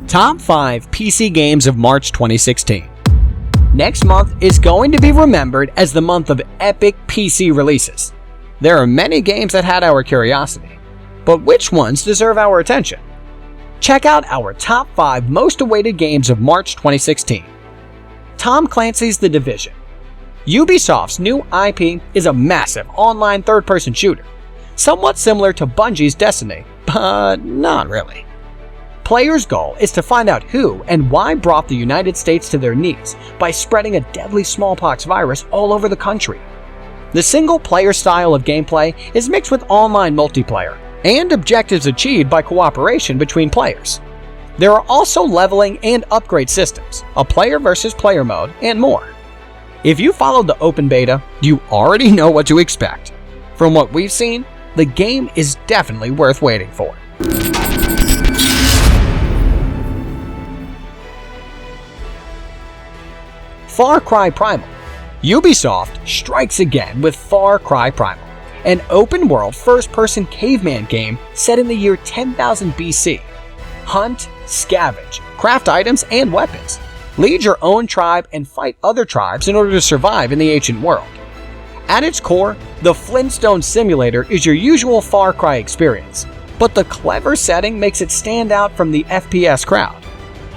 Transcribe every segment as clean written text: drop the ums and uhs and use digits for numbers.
Top 5 PC Games of March 2016. Next month is going to be remembered as the month of epic PC releases. There are many games that had our curiosity, but which ones deserve our attention? Check out our top 5 most awaited games of March 2016. Tom Clancy's The Division. Ubisoft's new IP is a massive online third-person shooter, somewhat similar to Bungie's Destiny, but not really. Players' goal is to find out who and why brought the United States to their knees by spreading a deadly smallpox virus all over the country. The single-player style of gameplay is mixed with online multiplayer, and objectives achieved by cooperation between players. There are also leveling and upgrade systems, a player versus player mode, and more. If you followed the open beta, you already know what to expect. From what we've seen, the game is definitely worth waiting for. Far Cry Primal. Ubisoft strikes again with Far Cry Primal, an open-world first-person caveman game set in the year 10,000 BC. Hunt, scavenge, craft items and weapons, lead your own tribe and fight other tribes in order to survive in the ancient world. At its core, the Flintstone simulator is your usual Far Cry experience, but the clever setting makes it stand out from the FPS crowd.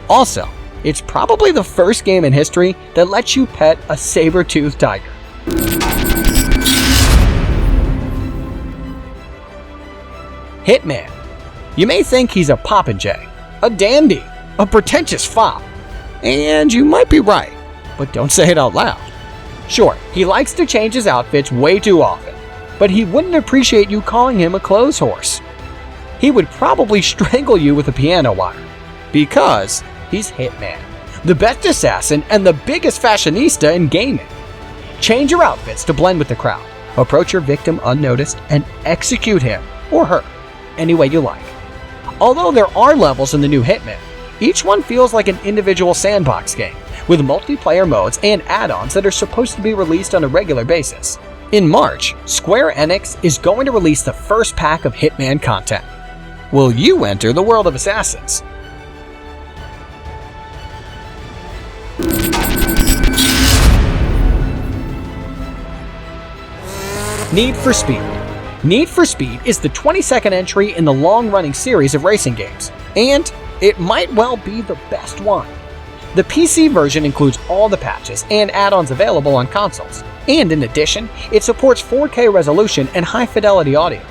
Also, it's probably the first game in history that lets you pet a saber-toothed tiger. Hitman. You may think he's a popinjay, a dandy, a pretentious fop. And you might be right, but don't say it out loud. Sure, he likes to change his outfits way too often, but he wouldn't appreciate you calling him a clothes horse. He would probably strangle you with a piano wire, because he's Hitman, the best assassin and the biggest fashionista in gaming. Change your outfits to blend with the crowd, approach your victim unnoticed, and execute him or her any way you like. Although there are levels in the new Hitman, each one feels like an individual sandbox game, with multiplayer modes and add-ons that are supposed to be released on a regular basis. In March, Square Enix is going to release the first pack of Hitman content. Will you enter the world of assassins? Need for Speed. Need for Speed is the 22nd entry in the long-running series of racing games, and it might well be the best one. The PC version includes all the patches and add-ons available on consoles, and in addition, it supports 4K resolution and high-fidelity audio.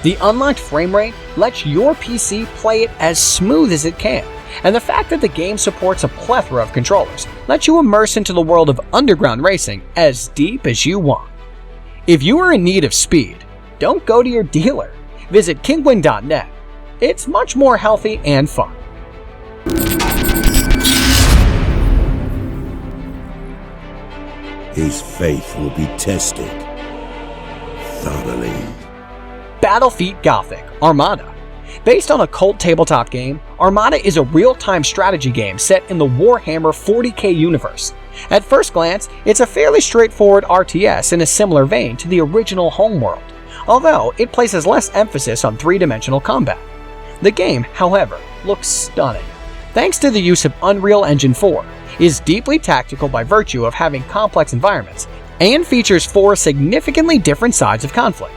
The unlocked frame rate lets your PC play it as smooth as it can, and the fact that the game supports a plethora of controllers lets you immerse into the world of underground racing as deep as you want. If you are in need of speed, don't go to your dealer. Visit Kinguin.net. It's much more healthy and fun. His faith will be tested thoroughly. Battlefleet Gothic, Armada. Based on a cult tabletop game, Armada is a real-time strategy game set in the Warhammer 40k universe. At first glance, it's a fairly straightforward RTS in a similar vein to the original homeworld, although it places less emphasis on three-dimensional combat. The game, however, looks stunning. Thanks to the use of Unreal Engine 4, is deeply tactical by virtue of having complex environments, and features 4 significantly different sides of conflict.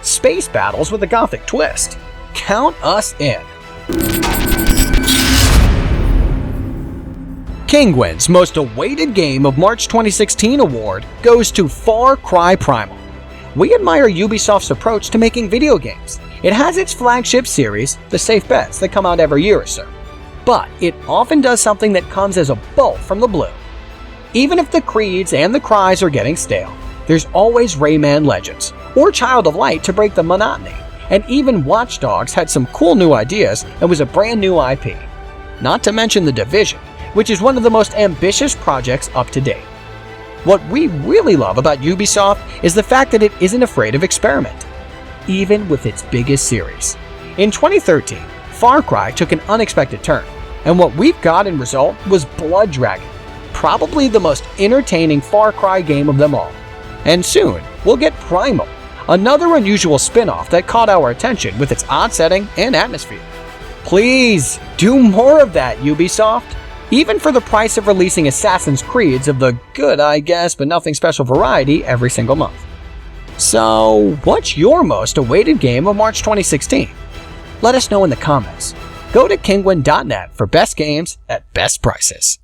Space battles with a Gothic twist. Count us in. Kinguin's most awaited game of March 2016 award goes to Far Cry Primal. We admire Ubisoft's approach to making video games. It has its flagship series, the safe bets that come out every year or so. But it often does something that comes as a bolt from the blue. Even if the creeds and the cries are getting stale, there's always Rayman Legends, or Child of Light to break the monotony, and even Watch Dogs had some cool new ideas and was a brand new IP. Not to mention The Division, which is one of the most ambitious projects up to date. What we really love about Ubisoft is the fact that it isn't afraid of experimenting, even with its biggest series. In 2013, Far Cry took an unexpected turn, and what we've got in result was Blood Dragon, probably the most entertaining Far Cry game of them all. And soon, we'll get Primal, another unusual spin-off that caught our attention with its odd setting and atmosphere. Please, do more of that, Ubisoft! Even for the price of releasing Assassin's Creeds of the good, I guess, but nothing special variety every single month. So, what's your most awaited game of March 2016? Let us know in the comments. Go to kinguin.net for best games at best prices.